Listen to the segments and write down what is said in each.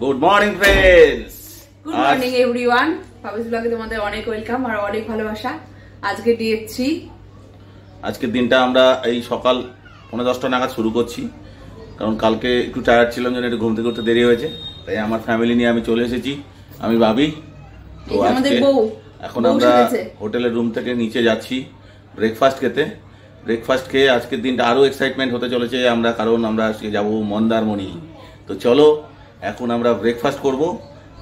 Good morning friends, good morning everyone. পাবিস ব্লগে তোমাদের অনেক ওয়েলকাম আর অনেক ভালোবাসা। আজকে ডে 3। আজকের দিনটা আমরা এই সকাল 9:10 নাগাদ শুরু করছি, কারণ কালকে একটু টায়ার্ড ছিলাম, জন্য একটু ঘুমতে ঘুরতে দেরি হয়েছে। তাই আমার ফ্যামিলি নিয়ে আমি চলে এসেছি, আমি ভাবি। তো আজকে এখন আমরা হোটেলের রুম থেকে নিচে যাচ্ছি ব্রেকফাস্ট খেতে। ব্রেকফাস্ট খেয়ে আজকের দিনটা আরো এক্সাইটমেন্ট হতে চলেছে আমরা, কারণ আমরা আজকে যাবো মন্দারমণি। তো চলো এখন আমরা ব্রেকফাস্ট করব,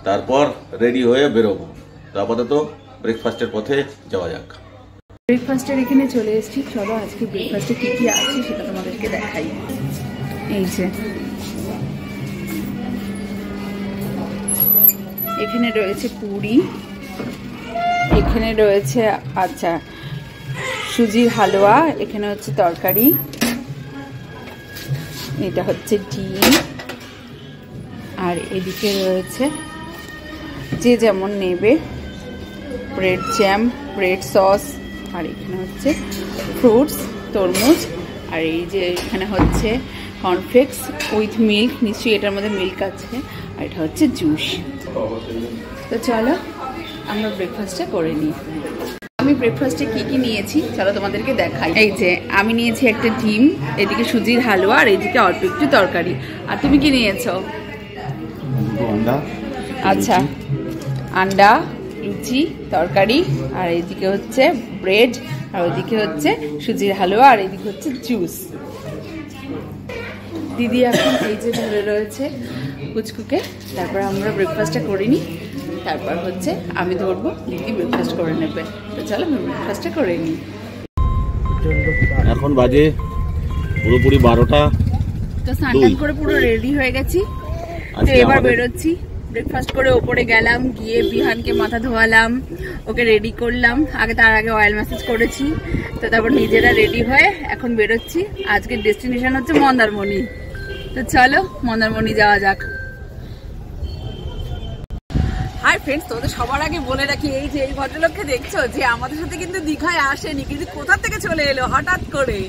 তারপর রেডি হয়ে বেরোবো। তো আপাতত ব্রেকফাস্টের পথে যাওয়া যাক। ব্রেকফাস্টের এখানে চলে এসেছি। চলো আজকে ব্রেকফাস্টে কি কি আছে সেটা তোমাদেরকে দেখাই। এই যে এখানে রয়েছে পুরি, এখানে রয়েছে সুজির হালুয়া, এখানে হচ্ছে তরকারি, এটা হচ্ছে ডিম, আর এদিকে রয়েছে যে যেমন নেবে ব্রেড জ্যাম, ব্রেড সস, আর এখানে হচ্ছে ফ্রুটস, তরমুজ, আর এই যে এখানে হচ্ছে কর্নফ্লেক্স উইথ মিল্ক, নিশ্চয়ই এটার মধ্যে মিল্ক আছে, আর এটা হচ্ছে জুস। তো চলো আমরা ব্রেকফাস্টটা করে নিই। আমি ব্রেকফাস্টে কি কি নিয়েছি চলো তোমাদেরকে দেখাই। এই যে আমি নিয়েছি একটা ডিম, এদিকে সুজির হালুয়া, আর এদিকে অল্প একটু তরকারি। আর তুমি কি নিয়েছো? আচ্ছা, আন্ডা, লুচি, তরকারি, আর এদিকে হচ্ছে ব্রেড, আর ওইদিকে হচ্ছে সুজির হালুয়া, আর এদিকে হচ্ছে জুস। দিদি এখন এই যে ধরে রয়েছে কুচকুকে, তারপর আমরা ব্রেকফাস্টটা করে নিই, তারপর হচ্ছে আমি ধরবো, দিদি ব্রেকফাস্ট করে নেবে। তো চলো আমি ব্রেকফাস্টটা করে নিই। এখন বাজে পুরোপুরি 12টা। তো স্নান করে পুরো রেডি হয়ে গেছি, তো এবার বেরোচ্ছি। ব্রেকফাস্ট করে ওপরে গেলাম, গিয়ে বিহানকে মাথা ধোয়ালাম, ওকে রেডি করলাম। তার আগে অয়েল ম্যাসাজ করেছি। তো তারপর নিজেরা রেডি হয়ে এখন বেরোচ্ছি। আজকের ডেস্টিনেশন হচ্ছে মন্দারমণি। তো চলো মন্দারমণি যাওয়া যাক। হাই ফ্রেন্ডস, তোমাদের সবার আগে বলে রাখি, এই যে এই ভদ্রলোককে দেখছো, যে আমাদের সাথে কিন্তু দীঘায় আসেনি, কিন্তু কোথা থেকে চলে এলো হঠাৎ করে,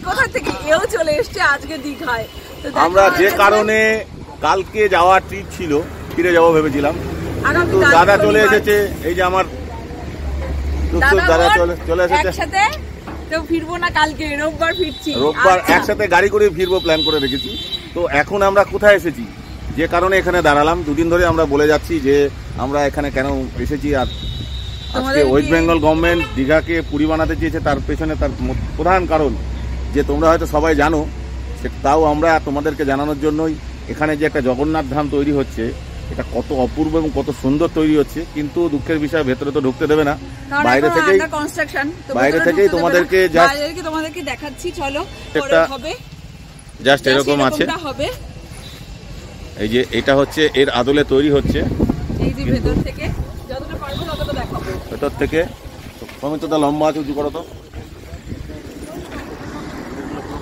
কোথা থেকে এও চলে এসছে আজকে দীঘায়। তো আমরা যে কারণে কালকে যাওয়ার ট্রিপ ছিল, ফিরে যাবো ভেবেছিলাম, কিন্তু দাদা চলে এসেছে। এই যে আমার দাদা চলে এসেছে একসাথে। তো ফিরবো না কালকে, রোববার ফিরছি। রোববার একসাথে গাড়ি করে ফিরবো প্ল্যান করে রেখেছি। তো এখন আমরা কোথায় এসেছি, যে কারণে এখানে দাঁড়ালাম, দুদিন ধরে আমরা বলে যাচ্ছি যে আমরা এখানে কেন এসেছি। আর আজকে ওয়েস্ট বেঙ্গল গভর্নমেন্ট দীঘাকে পুরী বানাতে চেয়েছে, তার পেছনে তার প্রধান কারণ যে তোমরা হয়তো সবাই জানো, তাও আমরা তোমাদেরকে জানানোর জন্যই এখানে যে একটা জগন্নাথ ধাম তৈরি হচ্ছে, এটা কত অপূর্ব এবং কত সুন্দর তৈরি হচ্ছে। কিন্তু দুঃখের বিষয়, ভেতরে তো ঢুকতে দেবে না, বাইরে থেকেই তোমাদেরকে দেখাচ্ছি। চলো জাস্ট এরকম আছে। এই যে এটা হচ্ছে এর আদলে তৈরি হচ্ছে, ভেতর থেকে সমিতটা লম্বা আছে, উঁচু করো তো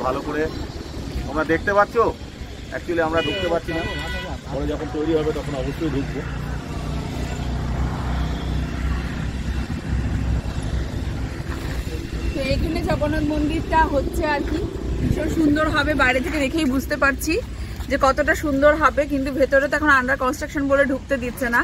ভালো করে তোমরা দেখতে পাচ্ছ। অ্যাকচুয়ালি আমরা ঢুকতে পারছি না, পরে যখন তৈরি হবে তখন অবশ্যই ঢুকবো। তো এখানে জগন্নাথ মন্দিরটা হচ্ছে আর কি ভীষণ সুন্দর হবে, বাইরে থেকে দেখেই বুঝতে পারছি যে কতটা সুন্দর হবে, কিন্তু ভেতরে তো এখন আন্ডার কনস্ট্রাকশন বলে ঢুকতে দিচ্ছে না।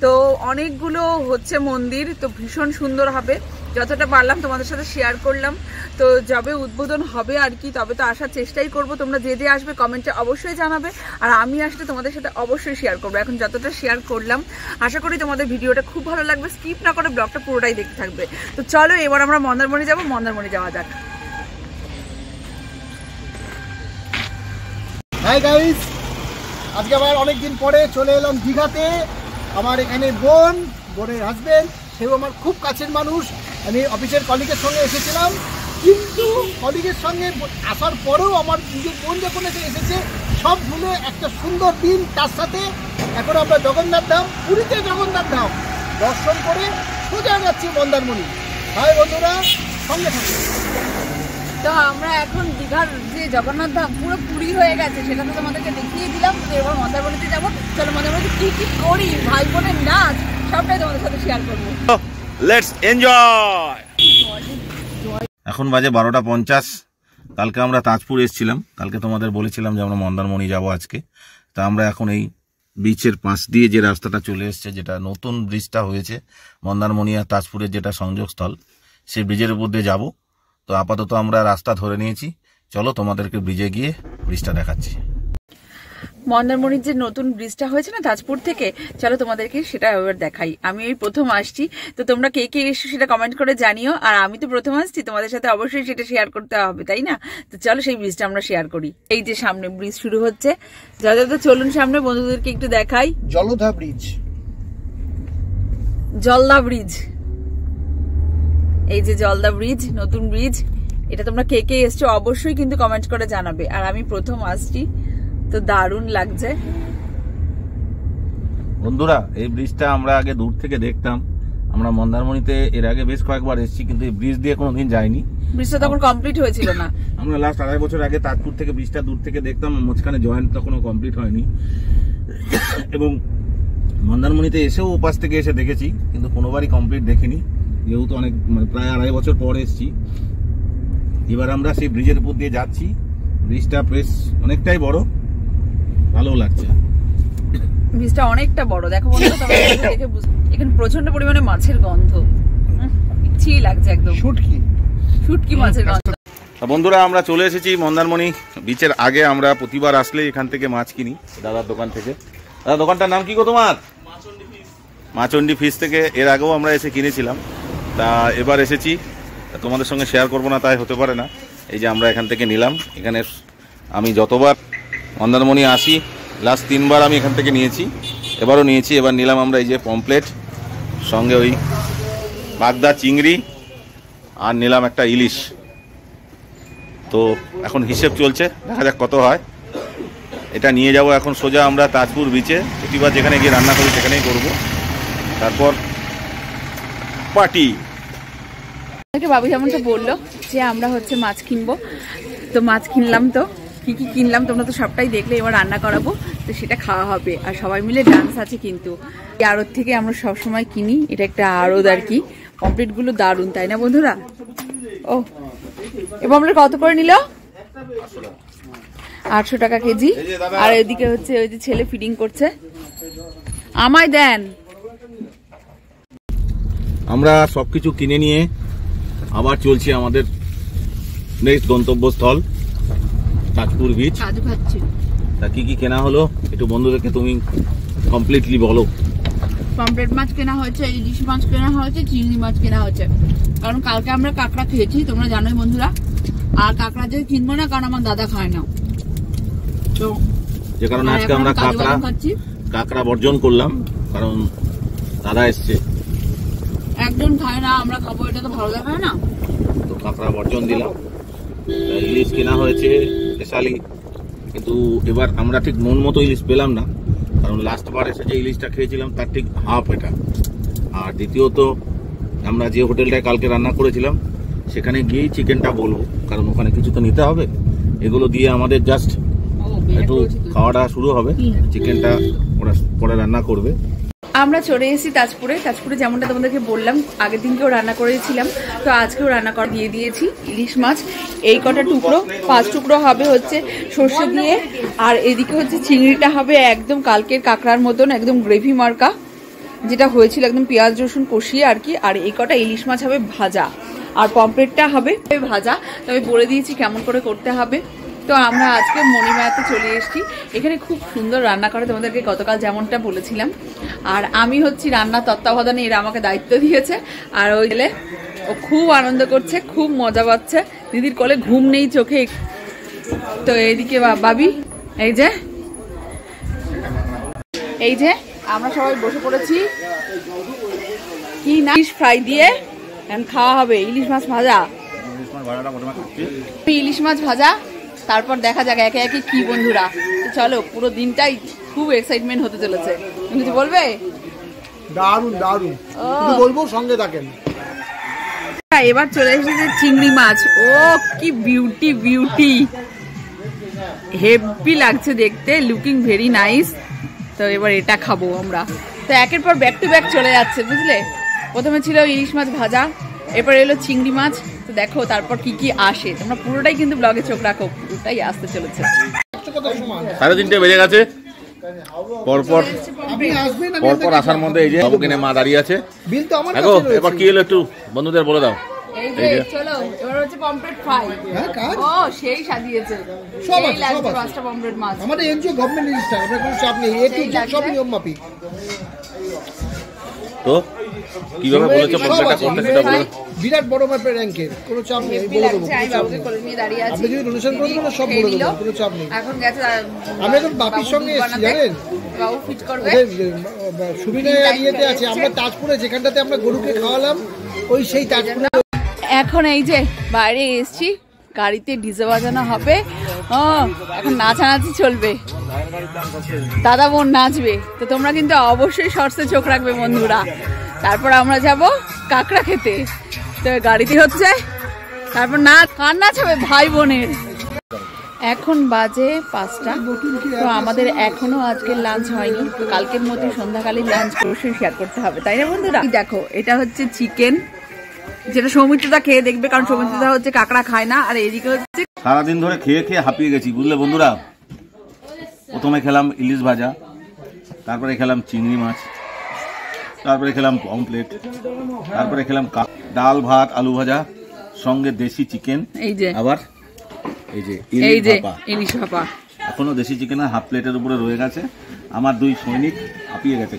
তো অনেকগুলো হচ্ছে মন্দির, তো ভীষণ সুন্দর হবে। যতটা পারলাম তোমাদের সাথে শেয়ার করলাম। তো যবে উদ্বোধন হবে আর কি, তবে তো আসার চেষ্টাই করব। তোমরা যে আসবে কমেন্টে অবশ্যই জানাবে, আর আমি আসলে তোমাদের সাথে অবশ্যই শেয়ার করবো। এখন যতটা শেয়ার করলাম, আশা করি তোমাদের ভিডিওটা খুব ভালো লাগবে। স্কিপ না করে ব্লগটা পুরোটাই দেখতে থাকবে। তো চলো এবার আমরা মন্দারমণি যাবো, মন্দারমণি যাওয়া যাক। হাই গাইস, আজকে আবার অনেকদিন পরে চলে এলাম দীঘাতে। আমার এখানে বোনের হাজবেন্ড, সেও আমার খুব কাছের মানুষ। আমি অফিসের কলিগের সঙ্গে এসেছিলাম, কিন্তু কলিগের সঙ্গে আসার পরেও আমার নিজের বোন যখন এসেছে, সব ভুলে একটা সুন্দর দিন তার সাথে এখন আমরা জগন্নাথ ধাম, পুরীতে জগন্নাথ ধাম দর্শন করে সোজা যাচ্ছি মন্দারমণি। হাই বন্ধুরা, সঙ্গে থাকুন। তো আমরা এখন দীঘার যে জগন্নাথ ধাম পুরো পুরী হয়ে গেছে, সেটা তো তোমাদেরকে দেখিয়ে দিলাম। তো এবার মন্দারমণিতে যাবো। চলো মন্দারমণিতে কি কি করি, ভাই বোনের নাচ, সবটাই তোমাদের সাথে শেয়ার করবো। Let's enjoy. এখন বাজে 12:50। কালকে আমরা তাজপুর এসেছিলাম, কালকে তোমাদের বলেছিলাম যে আমরা মন্দারমণি যাব আজকে। তা আমরা এখন এই বিচের পাশ দিয়ে যে রাস্তাটা চলে এসছে, যেটা নতুন ব্রিজটা হয়েছে মন্দারমণি আর তাজপুরের যেটা সংযোগস্থল, সেই ব্রিজের উপর দিয়ে যাবো। তো আপাতত আমরা রাস্তা ধরে নিয়েছি, চলো তোমাদেরকে ব্রিজে গিয়ে ব্রিজটা দেখাচ্ছি। মন্দারমণির যে নতুন ব্রিজটা হয়েছে না তাজপুর থেকে, চলো তোমাদেরকে সেটা এবার দেখাই। আমি এই প্রথম আসছি, তো তোমরা কে কে এসছো সেটা কমেন্ট করে জানিও। আর আমি তো প্রথম আসছি, তোমাদের সাথে অবশ্যই সেটা শেয়ার করতে হবে, তাই না? তো চলো সেই ব্রিজটা আমরা শেয়ার করি। এই যে সামনে ব্রিজ শুরু হচ্ছে, যথাযথ চলুন সামনে বন্ধুদেরকে একটু দেখাই। জলধা ব্রিজ, জলদা ব্রিজ, এই যে জলদা ব্রিজ, নতুন ব্রিজ। এটা তোমরা কে কে এসছো অবশ্যই কিন্তু কমেন্ট করে জানাবে। আর আমি প্রথম আসছি, তো দারুণ লাগছে বন্ধুরা। এই ব্রিজটা আমরা আগে দূর থেকে দেখতাম, আমরা মন্দারমণিতে এর আগে বেশ কয়েকবার এসেছি, কিন্তু এই ব্রিজ দিয়ে কোনোদিন যাইনি। ব্রিজটা তখন কমপ্লিট হয়েছিল না। আমরা লাস্ট 2.5 বছর আগে তাজপুর থেকে ব্রিজটা দূর থেকে দেখতাম, মাঝখানে জয়েন্ট তখনও কমপ্লিট হয়নি। এবং মন্দারমণিতে এসেও ওপাশ থেকে এসে দেখেছি, কিন্তু কোনোবারই কমপ্লিট দেখিনি, যেহেতু অনেক প্রায় 2.5 বছর পর এসেছি। এবার আমরা সেই ব্রিজের উপর দিয়ে যাচ্ছি। ব্রিজটা বেশ অনেকটাই বড়, ভালো লাগছে। ব্রিজটা অনেকটা বড়, দেখো বন্ধুরা, তোমরা দেখে এখানে প্রচন্ড পরিমাণে মাছের গন্ধ, ইচ্ছি লাগছে একদম, শুটকি মাছের গন্ধ। বন্ধুরা আমরা চলে এসেছি মন্দারমণি বিচের আগে। আমরা প্রতিবার আসলে এখান থেকে মাছ কিনি দাদার দোকান থেকে। দাদা দোকানটার নাম কি গো তোমার? মাচন্ডি ফিশ থেকে এর আগেও আমরা এসে কিনেছিলাম, তা এবার এসেছি। তোমাদের সঙ্গে শেয়ার করবো না তাই হতে পারে না। এই যে আমরা এখান থেকে নিলাম। এখানে আমি যতবার মন্দারমণি আসি লাস্ট 3 বার আমি এখান থেকে নিয়েছি, এবারও নিয়েছি। এবার নিলাম আমরা এই যে পমপ্লেট, সঙ্গে ওই বাগদা চিংড়ি, আর নিলাম একটা ইলিশ। তো এখন হিসেব চলছে, দেখা যাক কত হয়। এটা নিয়ে যাব এখন সোজা আমরা তাজপুর বিচে, প্রতিবার যেখানে গিয়ে রান্না করি সেখানেই করব। তারপর পার্টি। বাবু যেমনটা বললো যে আমরা হচ্ছে মাছ কিনবো, তো মাছ কিনলাম। তো কি কি কিনলাম তোমরা তো সবটাই দেখলে। এবার রান্না করাবো, তো সেটা খাওয়া হবে। আর সবাই মিলে ডান্স আছে কিন্তু। এই আড়ত থেকে আমরা সবসময় কিনি, এটা একটা আড়ত আর কি। পমপ্লেট গুলো দারুন, তাই না বন্ধুরা? ও এ পমপ্লেট কত করে নিল? 800 টাকা কেজি। আর এদিকে হচ্ছে ওই যে ছেলে ফিডিং করছে, আমায় দেন। আমরা সবকিছু কিনে নিয়ে আবার চলছি আমাদের নেক্সট গন্তব্যস্থল তাজপুর বিচ। তা কি কি কেনা হলো একটু বন্ধুদেরকে তুমি কমপ্লিটলি বলো। পমপ্লেট মাছ কেনা হয়েছে, ইলিশ মাছ কেনা হয়েছে, চিংড়ি মাছ কেনা হয়েছে। কারণ কালকে আমরা কাঁকড়া খেয়েছি, তোমরা জানোই বন্ধুরা। আর কাঁকড়া যে কিনবো না, কারণ আমার দাদা খায় না, তো যে কারণে আজকে আমরা কাঁকড়া বর্জন করলাম, কারণ দাদা এসছে। একজন খায় না, আমরা খাবো, এটা তো ভালো দেখায় না, তো কাঁকড়া বর্জন দিলাম। ইলিশ কেনা হয়েছে স্পেশালি, কিন্তু এবার আমরা ঠিক মন মতো ইলিশ পেলাম না, কারণ লাস্ট বার এসে যে ইলিশটা খেয়েছিলাম তার ঠিক হাফ এটা। আর দ্বিতীয়ত আমরা যে হোটেলটায় কালকে রান্না করেছিলাম সেখানে গিয়েই চিকেনটা বলবো, কারণ ওখানে কিছু তো নিতে হবে। এগুলো দিয়ে আমাদের জাস্ট একটু খাওয়াটা শুরু হবে, চিকেনটা ওরা পরে রান্না করবে। আমরা চলে এসেছি তাজপুরে। তাজপুরে যেমনটা তোমাদেরকে বললাম, আগের দিনকেও রান্না করেছিলাম, তো আজকেও রান্না করে দিয়ে দিয়েছি ইলিশ মাছ। এই কটা টুকরো, 5 টুকরো হবে হচ্ছে সর্ষে দিয়ে। আর এদিকে হচ্ছে চিংড়িটা হবে একদম কালকের কাঁকড়ার মতন, একদম গ্রেভি মার্কা যেটা হয়েছিল, একদম পেঁয়াজ রসুন কষিয়ে আর কি। আর এই কটা ইলিশ মাছ হবে ভাজা, আর পমপ্লেটটা হবে ভাজা। তবে বলে দিয়েছি কেমন করে করতে হবে। তো আমরা আজকে মণিমায়াতে চলে এসেছি। এখানে খুব সুন্দর রান্না করে, তোমাদেরকে গতকাল যেমনটা বলেছিলাম। আর আমি হচ্ছি রান্না তত্ত্বাবধানে, এরা আমাকে দায়িত্ব দিয়েছে। আর ওই গেলে ও খুব আনন্দ করছে, খুব মজা পাচ্ছে। দিদির কোলে ঘুম নেই চোখে। তো এইদিকে বাবি, এই যে আমরা সবাই বসে পড়েছি, কি না ফ্রাই দিয়ে খাওয়া হবে। ইলিশ মাছ ভাজা, ইলিশ মাছ ভাজা, তারপর দেখা যাক একে একে কি বন্ধুরা। চলো, পুরো দিনটাই খুব এক্সাইটমেন্ট হতে চলেছে। কিছু বলবে? দারুন দারুন বলবো, সঙ্গে থাকেন। এবার চলে এসেছে চিংড়ি মাছ। ও কি বিউটি, বিউটি, হেভি লাগছে দেখতে, লুকিং ভেরি নাইস। তো এবার এটা খাবো আমরা। তো একের পর ব্যাক টু ব্যাক চলে যাচ্ছে, বুঝলে। প্রথমে ছিল ইলিশ মাছ ভাজা, এরপরে এলো চিংড়ি মাছ। তো দেখো তারপর কি কি আসে, তোমরা পুরোটাই কিন্তু ব্লগে চোখ রাখো, পুরোটাই আসতে চলেছে। 3:30 বেজে গেছে, পরপর আপনি আসবেন, আমি পরপর আসার মধ্যে এই যে বাবুকে নিয়ে মা দাঁড়িয়ে আছে। বিল তো আমার দেখো কাছে এবার রয়েছে। কি হলো একটু বন্ধুদের বলে দাও। এই যে চলো এবার হচ্ছে পমফ্রেট ফ্রাই। হ্যাঁ, কাজ ও সেই সাজিয়েছে, সব সেই আছে, লাগছে সব আছে। 5টা পমফ্রেট মাছ। আমাদের এনজিও গভর্নমেন্ট রেজিস্টার, আপনার কোনো চাপ নেই, এ টু সেই জেড সব লাগছে। নিয়ম মাফিক। তো কিভাবে বলেছো সব প্রত্যেকটা আছে, করতে সেটা বলে বিরাট বড় মাপের র্যাঙ্কের, কোনো চাপ নেই, আমি হেভি বলে দেবো, লাগছে, আমি কোনো চাপ বাবুকে নেই। কোলে নিয়ে দাঁড়িয়ে আছি। আপনি যদি ডোনেশন করে দেবেন সব খেয়ে বলে নিল। দেবো, কোনো চাপ নেই। এখন গেছে আমি এখন বাপির সঙ্গে এসেছি, বানাতে। জানেন? বাবু ফিট করবে। সুবিনয় ইয়েতে আছে, আমরা তাজপুরে যেখানটাতে আমরা গরুকে খাওয়ালাম, ওই সেই তাজপুরে। এখন এই যে বাইরে এসছি, গাড়িতে ডিজে বাজানো হবে, এখন নাচানাচি চলবে, দাদা বোন নাচবে। তো তোমরা কিন্তু অবশ্যই শর্টসে চোখ রাখবে বন্ধুরা। তারপর আমরা যাব কাঁকড়া খেতে, তো গাড়িতে হচ্ছে, তারপর কার নাচ হবে ভাই বোনের। এখন বাজে 5টা, তো আমাদের এখনো আজকের লাঞ্চ হয়নি, তো কালকের মতো সন্ধ্যাকালীন লাঞ্চ অবশ্যই শেয়ার করতে হবে, তাই না বন্ধুরা? দেখো এটা হচ্ছে চিকেন, যেটা সৌমিত্রদা খেয়ে দেখবে, কারণ সৌমিত্রদা হচ্ছে কাঁকড়া খায় না। আর এদিকে হচ্ছে সারাদিন ধরে খেয়ে খেয়ে হাঁপিয়ে গেছি বুঝলে বন্ধুরা। প্রথমে খেলাম ইলিশ ভাজা, তারপরে খেলাম চিংড়ি মাছ, তারপরে খেলাম পমফ্রেট, তারপরে খেলাম ডাল ভাত আলু ভাজা সঙ্গে দেশি চিকেন, এই যে আবার এই যে এই যে ইলিশ ভাপা। ইলিশ ভাপা। এখনো দেশি চিকেনের হাফ প্লেটের উপরে রয়ে গেছে। আমার 2 সৈনিক হাঁপিয়ে গেছে।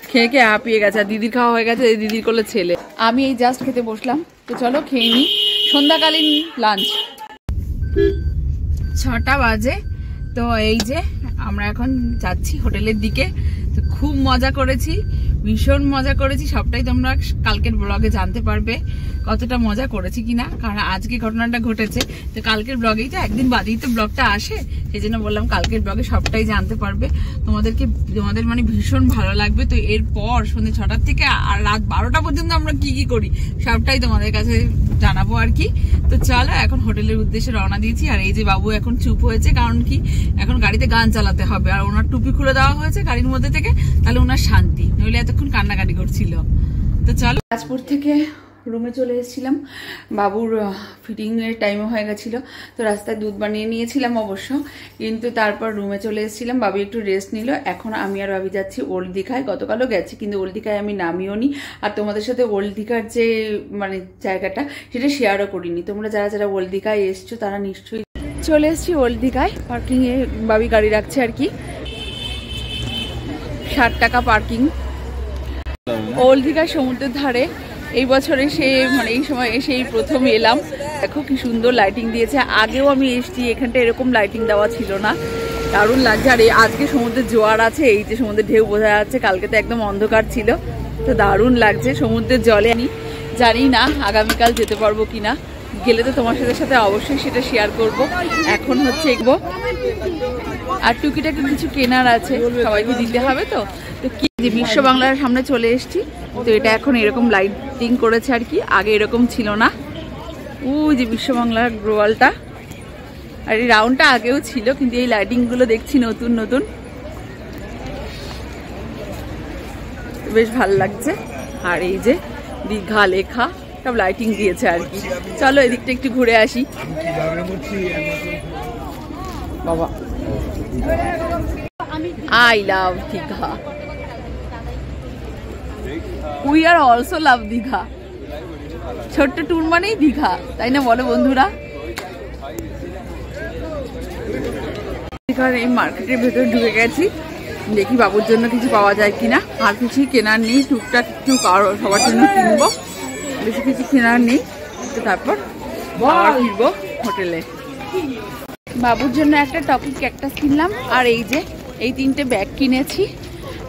খেয়ে খেয়ে হাঁপিয়ে গেছে, আর দিদির খাওয়া হয়ে গেছে, এই দিদির কোলে ছেলে। আমি এই জাস্ট খেতে বসলাম, তো চলো খেয়ে নিই সন্ধ্যাকালীন লাঞ্চ। 6টা বাজে, তো এই যে আমরা এখন যাচ্ছি হোটেলের দিকে। তো খুব মজা করেছি, ভীষণ মজা করেছি, সবটাই তোমরা কালকের ব্লগে জানতে পারবে কতটা মজা করেছি কিনা, কারণ আজকে ঘটনাটা ঘটেছে। তো কালকের ব্লগেই তো একদিন বাদেই তো ব্লগটা আসে, সেই জন্য বললাম কালকের ব্লগে সবটাই জানতে পারবে। তোমাদের মানে ভীষণ ভালো লাগবে। তো এরপর সন্ধ্যে 6টার থেকে আর রাত 12টা পর্যন্ত আমরা কি কি করি সবটাই তোমাদের কাছে জানাবো আর কি। তো চলো এখন হোটেলের উদ্দেশ্যে রওনা দিয়েছি। আর এই যে বাবু এখন চুপ হয়েছে, কারণ কি এখন গাড়িতে গান চালাতে হবে, আর ওনার টুপি খুলে দেওয়া হয়েছে গাড়ির মধ্যে থেকে, তাহলে ওনার শান্তি, নইলে এতক্ষণ কান্নাকাটি করছিল। তো চলো, রাজপুর থেকে রুমে চলে এসেছিলাম, বাবুর ফিটিং এর টাইমও হয়ে গেছিল, তো রাস্তায় দুধ বানিয়ে নিয়েছিলাম অবশ্য, কিন্তু তারপর রুমে চলে এসেছিলাম। বাবু একটু রেস্ট নিল। এখন আমি আর বাবি যাচ্ছি ওল্ড দীঘায়। গতকালও গেছি, কিন্তু ওল্ড দীঘায় আমি নামিও নি, আর তোমাদের সাথে ওল্ড দীঘার যে মানে জায়গাটা সেটা শেয়ারও করিনি। তোমরা যারা যারা ওল্ড দীঘায় এসছো তারা নিশ্চয়ই চলে এসছি ওল্ড দীঘায়। পার্কিং এ বাবি গাড়ি রাখছে আর কি, 60 টাকা পার্কিং। ওল্ড দীঘায় সমুদ্রের ধারে এই বছরে মানে এই সময় এসে এই প্রথম এলাম। দেখো কি সুন্দর লাইটিং দিয়েছে, আগেও আমি এসছি, এখানটা এরকম লাইটিং দেওয়া ছিল না, দারুণ লাগছে। আর আজকে সমুদ্রের জোয়ার আছে, এই যে সমুদ্রের ঢেউ বোঝা যাচ্ছে, কালকে তো একদম অন্ধকার ছিল, তো দারুণ লাগছে সমুদ্রের জলে। আমি জানি না আগামীকাল যেতে পারবো কিনা, গেলে তো তোমার সাথে অবশ্যই সেটা শেয়ার করব। এখন হচ্ছে এগবো, আর টুকিটাকি কিছু কেনার আছে, সবাইকে দিতে হবে। তো কি যে বিশ্ব বাংলার সামনে চলে এসেছি, তো এটা এখন এরকম লাইটিং করেছে আর কি, আগে এরকম ছিল না। যে বিশ্ব বাংলার গ্লোয়ালটা, আর এই রাউন্ডটা আগেও ছিল, কিন্তু এই লাইটিং গুলো দেখছি নতুন নতুন, বেশ ভালো লাগছে। আর এই যে দীঘা লেখা সব লাইটিং দিয়েছে আর কি। চলো এদিকটা একটু ঘুরে আসি। বাবা I love Digha. We are also love Digha. ছোট্ট ট্যুর মানেই দীঘা, তাই না বলো বন্ধুরা? দীঘার এই মার্কেটের ভেতরে ঢুকে গেছি, দেখি বাবুর জন্য কিছু পাওয়া যায় কিনা। আর কিছুই কেনার নেই, টুকটাক একটু সবার জন্য কিনবো, বেশি কিছু কেনার নেই। তো তারপর ফিরবো হোটেলে। বাবুর জন্য একটা টকি ক্যাকটাস কিনলাম, আর এই যে এই 3টে ব্যাগ কিনেছি,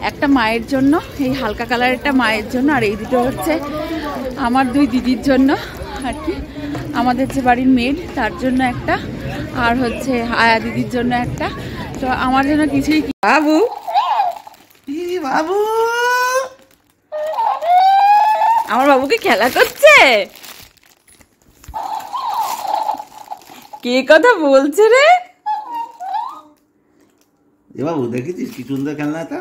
একটা মায়ের জন্য, এই হালকা কালারেরটা মায়ের জন্য, আর এই দুটো হচ্ছে আমার 2 দিদির জন্য আর কি, আমাদের যে বাড়ির মেড তার জন্য একটা, আর হচ্ছে আয়া দিদির জন্য একটা। তো আমার জন্য কিছুই। বাবু বাবু আমার বাবুকে খেলা করছে, কে কথা বলছে রে? এ বাবু দেখেছিস কি সুন্দর খেলনাটা?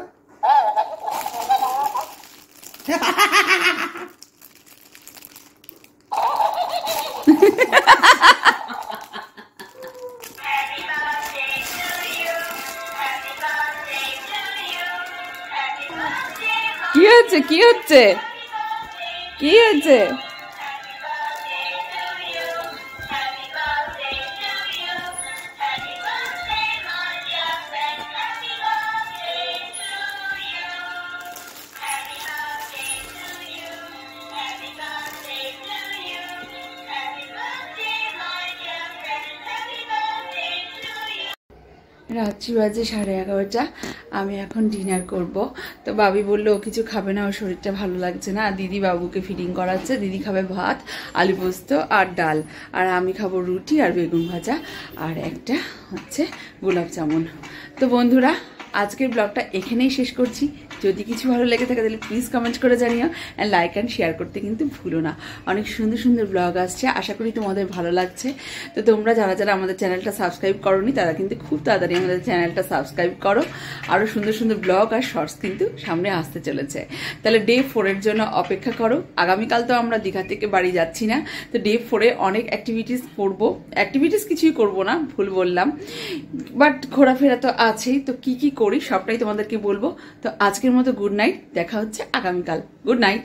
হচ্ছে কি হচ্ছে কি হচ্ছে? রাত্রি বাজে 11:30। আমি এখন ডিনার করব। তো বাবি বললো ও কিছু খাবে না, ওর শরীরটা ভালো লাগছে না। দিদি বাবুকে ফিডিং করাচ্ছে। দিদি খাবে ভাত, আলু পোস্ত আর ডাল, আর আমি খাবো রুটি আর বেগুন ভাজা আর একটা হচ্ছে গোলাপ জামুন। তো বন্ধুরা, আজকের ব্লগটা এখানেই শেষ করছি। যদি কিছু ভালো লেগে থাকে তাহলে প্লিজ কমেন্ট করে জানিও, অ্যান্ড লাইক অ্যান্ড শেয়ার করতে কিন্তু ভুলো না। অনেক সুন্দর সুন্দর ব্লগ আসছে, আশা করি তোমাদের ভালো লাগছে। তো তোমরা যারা যারা আমাদের চ্যানেলটা সাবস্ক্রাইব করোনি তারা কিন্তু খুব তাড়াতাড়ি আমাদের চ্যানেলটা সাবস্ক্রাইব করো। আরও সুন্দর সুন্দর ব্লগ আর শর্টস কিন্তু সামনে আসতে চলেছে। তাহলে ডে 4-এর জন্য অপেক্ষা করো। আগামীকাল তো আমরা দীঘা থেকে বাড়ি যাচ্ছি না, তো ডে 4-এ অনেক অ্যাক্টিভিটিস করবো। অ্যাক্টিভিটিস কিছুই করবো না, ভুল বললাম, বাট ঘোরাফেরা তো আছেই। তো কি কি করি সবটাই তোমাদেরকে বলবো। তো আজকের মতো গুড নাইট, দেখা হচ্ছে আগামীকাল। Good night.